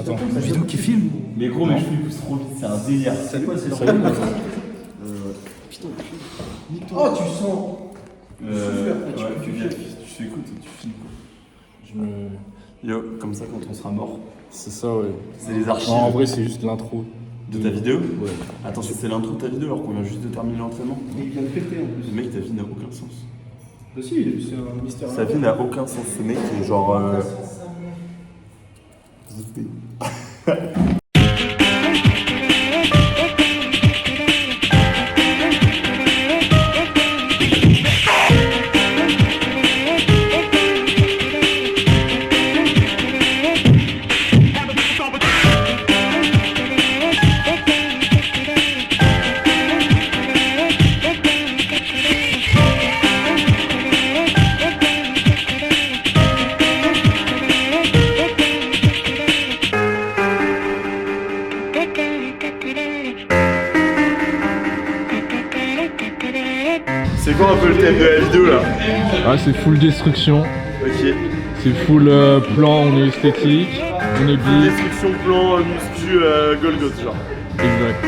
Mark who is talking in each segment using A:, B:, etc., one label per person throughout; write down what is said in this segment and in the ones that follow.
A: Attends, une vidéo qui filme.
B: Mais gros, mes cheveux ils poussent trop vite, c'est un délire.
C: C'est quoi, c'est leur
A: Salut.
C: Putain, oh, tu sens.
B: Tu écoutes et tu filmes quoi. Yo, comme ça quand on sera mort.
A: C'est ça, ouais.
B: C'est les archives.
A: En vrai, c'est juste l'intro.
B: De ta vidéo.
A: Ouais.
B: Attends, c'est l'intro de ta vidéo alors qu'on vient juste de terminer l'entraînement.
C: Et il vient de péter en plus.
B: Mec, ta vie n'a aucun sens.
C: Bah si, c'est un mystère.
B: Sa vie n'a aucun sens. Ce mec est genre. C'est quoi un peu le thème de la vidéo là?
A: Ah, c'est full destruction.
B: Ok.
A: C'est full plan, on est esthétique. On est bien.
B: Destruction, plan, muscu, Golgoth genre.
A: Exact.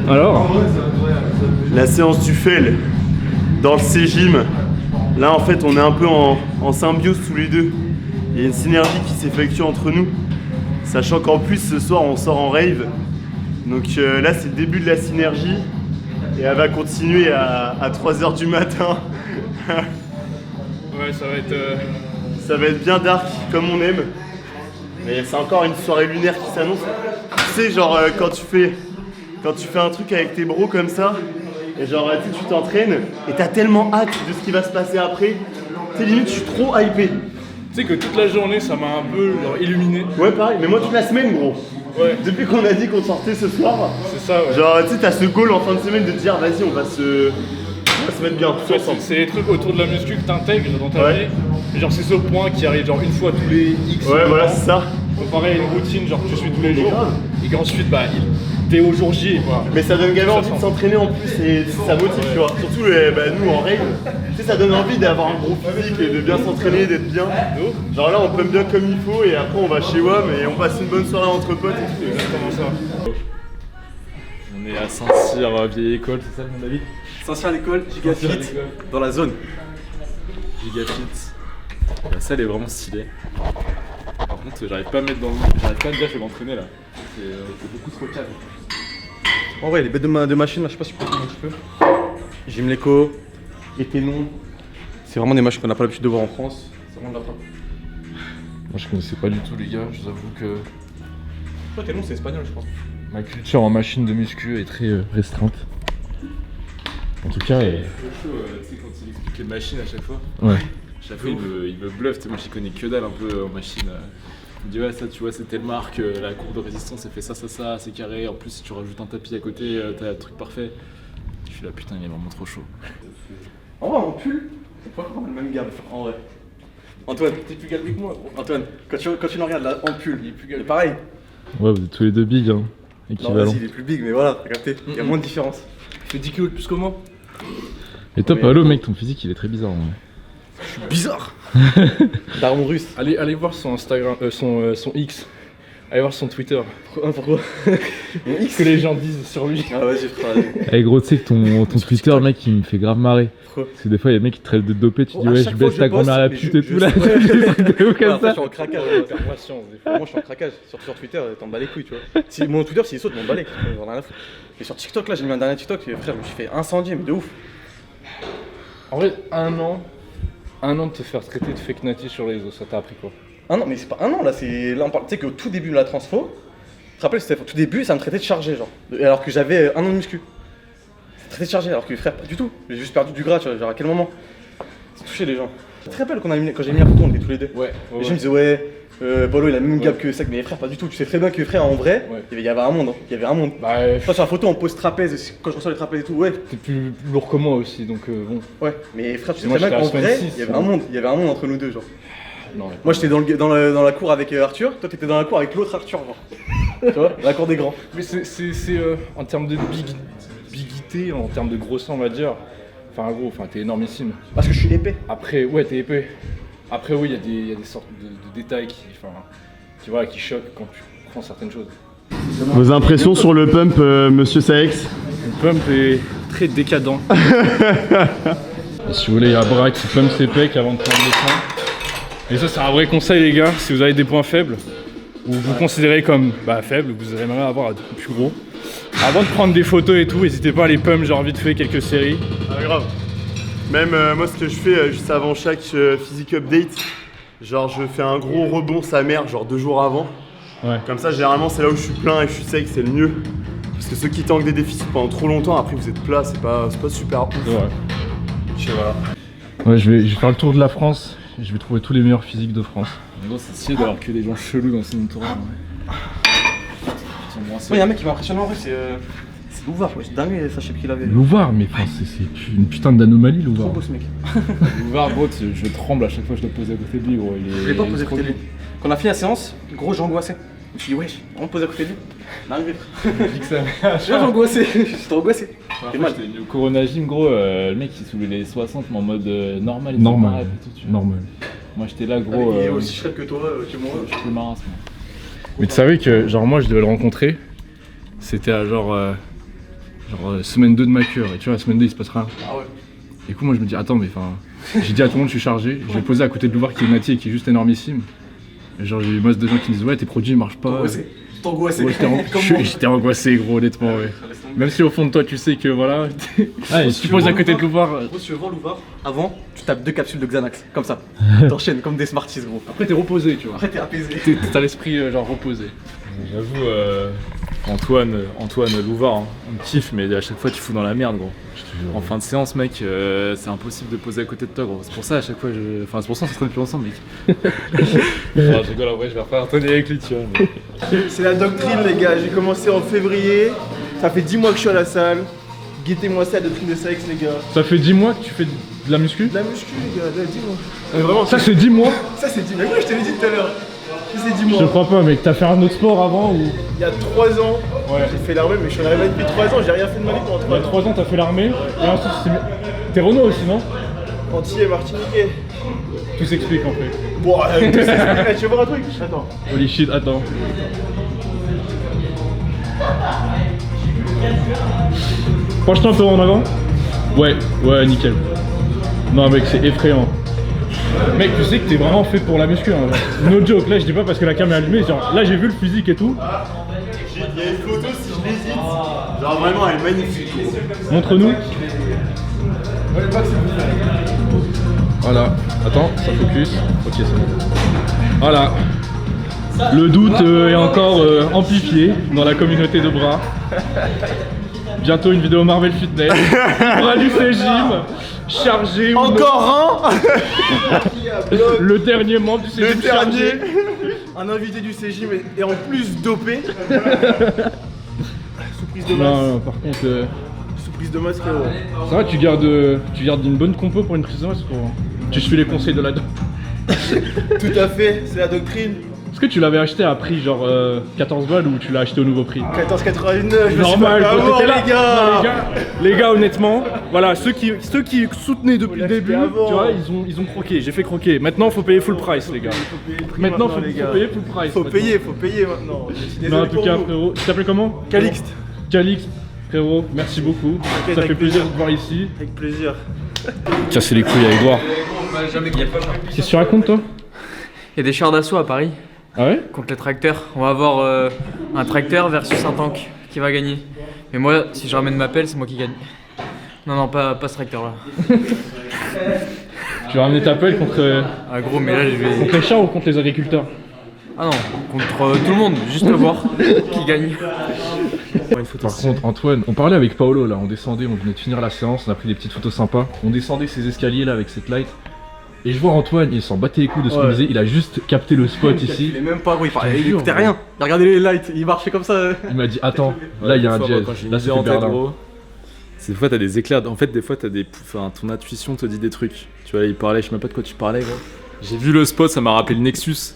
A: Alors?
B: La séance du FEL dans le C-Gym. Là en fait on est un peu en symbiose tous les deux. Il y a une synergie qui s'effectue entre nous. Sachant qu'en plus ce soir on sort en rave. Donc là c'est le début de la synergie. Et elle va continuer à 3h du matin.
A: Ouais,
B: Ça va être bien dark comme on aime. Mais c'est encore une soirée lunaire qui s'annonce. Tu sais genre quand tu fais un truc avec tes bros comme ça, et genre tu t'entraînes et t'as tellement hâte de ce qui va se passer après. Tu sais limite je suis trop hypé.
A: Tu sais que toute la journée ça m'a un peu genre illuminé.
B: Ouais pareil, mais moi toute la semaine gros.
A: Ouais.
B: Depuis qu'on a dit qu'on sortait ce soir,
A: C'est ça, ouais.
B: genre tu sais t'as ce goal en fin de semaine de te dire vas-y on va se mettre bien tous
A: Ouais,
B: ensemble.
A: c'est les trucs autour de la muscu que t'intègres dans ta
B: Ouais.
A: vie. Et genre c'est ce point qui arrive genre une fois tous les X.
B: Ouais voilà
A: temps,
B: c'est ça.
A: comparé à une routine genre que tu suis tous les
B: Mais
A: jours.
B: grave.
A: Et qu'ensuite bah t'es au jour J quoi.
B: Mais ça donne gamin
A: Ça
B: envie de
A: sent.
B: s'entraîner en plus et ça motive tu vois. Surtout nous en règle, tu sais ça donne envie d'avoir un gros physique et de bien s'entraîner, d'être bien. Genre là on pump bien comme il faut et après on va chez WAM et on passe une bonne soirée entre potes et tout.
A: Comment ça? On est à Saint-Cyr, vieille école, c'est ça mon avis?
C: Saint-Cyr à l'école, Gigafit, dans la zone.
A: Gigafit. La salle est vraiment stylée. Par contre, j'arrive pas à me dire je vais m'entraîner là. C'est beaucoup trop calme.
C: En vrai, les bêtes de machines, là, je sais pas si tu peux un petit peu. Gym Leco, Etenon. C'est vraiment des machines qu'on n'a pas l'habitude de voir en France. C'est vraiment de la frappe.
A: Moi je connaissais pas du tout les gars, je vous avoue que
C: Toi, Etenon, c'est espagnol, je pense.
A: ma culture en machine de muscu est très restreinte. En tout cas,
D: Tu sais, quand il explique les machines à chaque fois,
A: ouais.
D: chaque fois il me bluffe, tu sais, moi j'y connais que dalle un peu en machine. Il me dit ouais ça tu vois c'est telle marque, la courbe de résistance elle fait ça, c'est carré, en plus si tu rajoutes un tapis à côté, t'as le truc parfait. Je suis là putain il est vraiment trop chaud.
C: En vrai, en pull, c'est pas vraiment le même gamme, en vrai. Antoine, t'es plus galbé que moi, gros. Antoine, quand tu le regardes là, en pull, il est plus galbé. Pareil.
A: Ouais, vous êtes tous les deux big, hein.
C: Non,
A: Équivalent.
C: vas-y, il est plus big, mais voilà, t'as capté. Il y a moins de différence.
D: Il fait 10 kilos de plus que moi.
A: Et toi,
C: Mais-
A: Paolo, mec, ton physique il est très bizarre. Ouais.
C: Bizarre. Daron russe.
A: Allez voir son Instagram, son X. Allez voir son Twitter.
C: Pourquoi?
A: Ce que les gens disent sur lui.
C: Ah vas-y, frère.
A: Eh gros, tu sais que ton Twitter, mec, il me fait grave marrer.
C: Pourquoi?
A: Parce que des fois, il y a des mecs qui te traitent de dopé, tu dis
C: à
A: ouais,
C: chaque
A: je
C: fois
A: baisse
C: que
A: ta
C: je poste,
A: grand-mère à la
C: mais
A: pute et
C: je
A: tout là.
C: sais.
A: Des trucs de ouf comme
C: Après, je
A: ça.
C: suis en craquage. Moi, je suis en craquage. Sur Twitter, t'en bats les couilles, tu vois. Si mon Twitter, s'il saute, m'en bats les couilles. J'en ai rien à foutre. Et sur TikTok, là, j'ai mis un dernier TikTok, et frère, je me suis fait incendier, mais de ouf.
A: En vrai, un an de te faire traiter de fake native sur les réseaux, ça t'a appris quoi?
C: Un an, mais c'est pas un an là, là on parle, tu sais qu'au tout début de la transfo, tu te rappelles, c'était au tout début, ça me traitait de chargé, genre. Alors que j'avais un an de muscu. Ça me traitait de chargé, alors que frère, pas du tout. J'ai juste perdu du gras, tu vois, genre à quel moment? C'est touché les gens. Tu te rappelles quand j'ai mis la photo, on était tous les deux.
A: Ouais,
C: Les gens me disaient, ouais, Polo il a le même gap que ça, mais frère, pas du tout. Tu sais très bien que frère, en vrai,
A: Ouais.
C: il y avait un monde, hein. Il y avait un monde.
A: Bah,
C: Toi, sur la photo, on pose trapèze, quand je reçois les trapèzes et tout, ouais.
A: t'es plus lourd que moi aussi, donc bon.
C: Ouais, mais frère, tu sais
A: Moi,
C: très bien
A: j'étais à
C: qu'en
A: la
C: vrai,
A: semaine 6,
C: il y avait un monde entre nous deux, genre.
A: Non,
C: Moi j'étais dans la cour avec Arthur, toi t'étais dans la cour avec l'autre Arthur, genre. Tu vois, la cour des grands.
A: mais c'est en termes de bigité, en termes de grosseur, on va dire. Enfin, gros, t'es énormissime.
C: Parce que je suis épais.
A: Après, ouais, t'es épais. Après, oui, il y a des sortes de détails qui choquent quand tu prends certaines choses.
B: Vos impressions sur le pump, monsieur Saex?
A: Le pump est très décadent. Et si vous voulez, il y a Bra qui pump ses pecs avant de prendre les points. Et ça, c'est un vrai conseil, les gars, si vous avez des points faibles, ou vous considérez comme faibles, vous aimeriez avoir des plus gros. Avant de prendre des photos et tout, n'hésitez pas à les pump, genre vite fait quelques séries.
B: Ah grave. Même moi ce que je fais juste avant chaque physique update, genre je fais un gros rebond sa mère genre 2 jours avant.
A: Ouais.
B: Comme ça généralement c'est là où je suis plein et je suis sec, c'est le mieux. Parce que ceux qui tankent des déficits pendant trop longtemps, après vous êtes plat, c'est pas super ouf.
A: Ouais.
B: Je sais, voilà.
A: Ouais, je vais faire le tour de la France, et je vais trouver tous les meilleurs physiques de France.
D: En gros c'est stylé d'avoir que des gens chelous dans ces entourages.
C: Moi, y'a un mec qui m'a impressionné en vrai, c'est Louvard, ouais, c'est dingue, ça je sais plus qui l'avait.
A: Louvard, mais c'est une putain d'anomalie,
C: Trop
A: Louvard.
C: beau ce mec.
D: Louvard gros je tremble à chaque fois que je dois poser à côté de lui gros.
C: Je l'ai pas posé à côté de lui. Quand on a fini la séance, gros, j'angoissais. Je me suis dit, wesh, on me pose à côté de lui. On est arrivé. Je suis j'angoissé, je suis trop angoissé. J'ai mal.
D: J'étais venu au Corona Gym gros, le mec il soulevait les 60 mais en mode normal. il
A: Normal,
D: était marré et tout, tu vois.
A: normal.
D: Moi j'étais là
C: Avec
D: gros,
C: il est aussi shred que toi, que moi.
D: je suis le marasme.
A: Mais tu savais que, genre, moi je devais le rencontrer, c'était à genre Genre semaine 2 de ma cure, et tu vois, la semaine 2 il se passe rien.
C: Ah ouais.
A: Et du coup, moi je me dis, attends, mais enfin. J'ai dit à tout le monde, je suis chargé. Je vais poser à côté de l'ouvert qui est Nati et qui est juste énormissime. Et genre, j'ai eu masse de gens qui me disent, ouais, tes produits marchent pas.
C: T'es angoissé.
A: Ouais, j'étais angoissé, gros, honnêtement, ouais. Même si au fond de toi, tu sais que voilà. Si tu poses à côté de l'ouvert.
C: Gros, si tu veux voir l'ouvert, avant, tu tapes 2 capsules de Xanax, comme ça. T'enchaînes comme des Smarties, gros.
A: Après, t'es reposé, tu vois.
C: Après, t'es apaisé.
A: T'as l'esprit genre reposé.
D: J'avoue, Antoine Louvard, hein, on me kiffe, mais à chaque fois tu fous dans la merde, gros. En fin de séance, mec, c'est impossible de poser à côté de toi, gros. C'est pour ça, à chaque fois, enfin, c'est pour ça qu'on s'entraîne plus ensemble, mec. Enfin, je rigole, en vrai, je vais refaire un Tony avec lui, tu vois. Mais...
B: C'est la doctrine, les gars. J'ai commencé en février. Ça fait 10 mois que je suis à la salle. Guettez-moi ça, la doctrine de sexe, les gars.
A: Ça fait 10 mois que tu fais de la muscu?
B: De la muscu, les gars, 10 mois. Mais vraiment,
A: Ça, c'est 10 mois?
B: ça, c'est 10 mois. Je te l'ai dit tout à l'heure. C'est 10 mois.
A: Je crois pas, mec. T'as fait un autre sport avant ou?
B: Il y a 3 ans, j'ai fait l'armée, mais je suis en armée depuis 3 ans. J'ai rien fait de ma vie pendant 3
A: Il y a
B: ans.
A: 3 ans, t'as fait l'armée. Et ensuite, t'es Renault aussi, non?
B: Antillais, Martiniquais.
A: Tout s'explique en fait.
B: Bon, tu veux voir un truc? Attends.
A: Holy shit, attends. Penche-toi un peu en avant. Ouais, nickel. Non, mec, c'est effrayant. Mec, tu sais que t'es vraiment fait pour la muscu, hein. No joke, là je dis pas parce que la cam est allumée, genre là j'ai vu le physique et tout.
B: Il y a une photo si je l'hésite. Genre vraiment, elle est magnifique.
A: Montre-nous. Voilà, attends, ça focus. Ok, c'est bon. Voilà. Le doute est encore amplifié dans la communauté de bras. Bientôt une vidéo Marvel Fitness. Bras du Cégim. Chargé.
B: Encore un.
A: Le dernier membre du Cégim.
B: Le dernier. Un invité du CJ et en plus dopé. Sous prise de masse.
A: Non, par contre.
B: Sous prise de masse, frérot.
A: Ça va, tu gardes une bonne compo pour une prise de masse, frérot. Tu suis les conseils de la doc.
B: Tout à fait, c'est la doctrine.
A: Est-ce que tu l'avais acheté à prix genre 14 balles ou tu l'as acheté au nouveau prix?
B: 14,99, je
A: Normal,
B: me suis pas
A: quand t'étais là.
B: les gars.
A: Non, les gars, honnêtement, voilà, ceux qui soutenaient depuis le début,
B: avant.
A: tu vois, ils ont croqué, j'ai fait croquer. Maintenant, faut payer full price, les gars. Maintenant, faut
B: les gars.
A: payer full price.
B: Faut
A: maintenant.
B: payer maintenant. Je suis
A: Mais
B: désolé
A: en tout
B: pour
A: cas,
B: vous.
A: frérot, tu t'appelles comment?
B: Calixte.
A: Calixte, frérot, merci beaucoup. Ça
B: avec
A: fait plaisir de te voir ici.
B: Avec plaisir.
A: Casser les couilles à Edouard. Qu'est-ce que tu racontes, toi?
E: Il y a des chars d'assaut à Paris
A: Ah ouais?
E: contre les tracteurs. On va avoir un tracteur versus un tank qui va gagner. Mais moi, si je ramène ma pelle, c'est moi qui gagne. Non, pas ce tracteur-là.
A: Tu vas ramener ta pelle contre
E: Ah gros, mais là je vais...
A: les chars ou contre les agriculteurs?
E: Ah non, contre tout le monde, juste le voir qui gagne.
A: Par contre, Antoine, on parlait avec Paolo là, on descendait, on venait de finir la séance, on a pris des petites photos sympas. On descendait ces escaliers là avec cette light. Et je vois Antoine, il s'en battait les couilles de ce qu'on disait, il a juste capté le spot ici.
C: Il est même pas, gros, il
A: jure,
C: écoutait
A: gros.
C: rien. Il regardait les lights, il marchait comme ça.
A: Il m'a dit, attends, là il y a un jazz, là c'est
D: en tête,
A: Berlin.
D: gros. Des fois t'as des éclairs, en fait des fois t'as des... Enfin, ton intuition te dit des trucs. Tu vois, il parlait, je sais même pas de quoi tu parlais, gros. J'ai vu le spot, ça m'a rappelé le Nexus.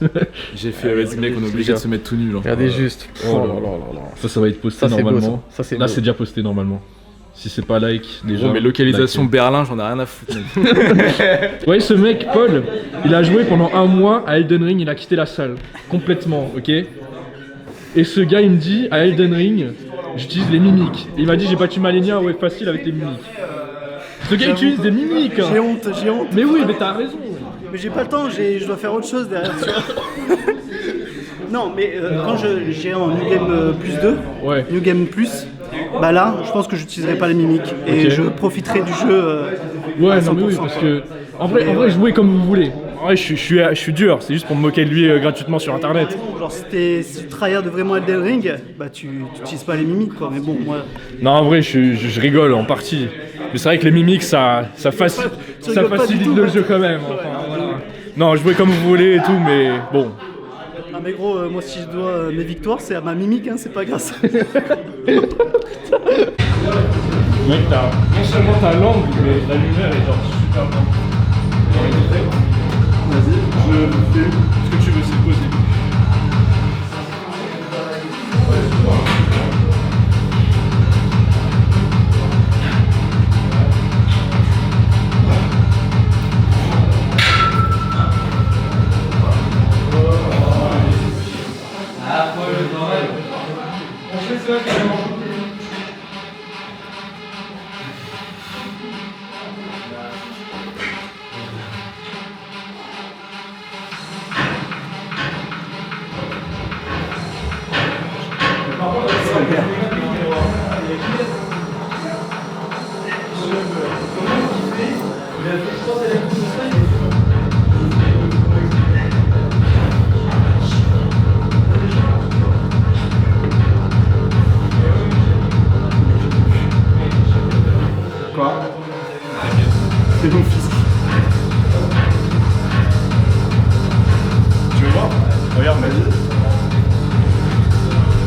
D: J'ai fait, vas-y mec, on est obligé de se mettre tout nul.
C: Regardez juste.
A: Oh là là. Ça va être posté
C: Ça, c'est beau,
A: normalement.
C: ça. Ça, c'est
A: Là
C: beau.
A: c'est déjà posté normalement. Si c'est pas like, déjà.
D: Gros, mais localisation
A: likez.
D: Berlin, j'en ai rien à foutre. Mec.
A: Vous voyez ce mec, Paul, il a joué pendant un mois à Elden Ring, il a quitté la salle. Complètement, ok? Et ce gars il me dit, à Elden Ring, j'utilise les mimiques. Et il m'a dit, j'ai battu Malenia, ouais, facile avec les mimiques. Ce gars il utilise des mimiques.
F: J'ai honte, j'ai honte.
A: Mais oui, mais t'as raison.
F: Mais j'ai pas le temps, je dois faire autre chose derrière. Tu vois. Non, mais quand j'ai un New Game plus 2,
A: Ouais.
F: New Game plus, bah là, je pense que j'utiliserai pas les mimiques. Et
A: Ok.
F: je profiterai du jeu.
A: Ouais,
F: à
A: non mais oui,
F: 100%.
A: parce que en vrai jouez comme vous voulez. En vrai, je suis dur, c'est juste pour me moquer de lui gratuitement sur internet.
F: Genre, si tu tryhard de vraiment Elden Ring, bah tu utilises pas les mimiques quoi. Mais bon, moi.
A: Non, en vrai, je rigole en partie. Mais c'est vrai que les mimiques, ça
F: tu rigoles pas du
A: facilite
F: tout,
A: le
F: hein.
A: jeu quand même. Enfin, voilà. Non, jouez comme vous voulez et tout, mais bon.
F: Ah, mais gros, moi si je dois mes victoires, c'est à ma mimique, hein, c'est pas grâce.
A: Mec, t'as non seulement ta langue, mais la lumière est genre super bien. Vas-y, je fais ce que tu veux, c'est possible.
B: Quoi? C'est bon.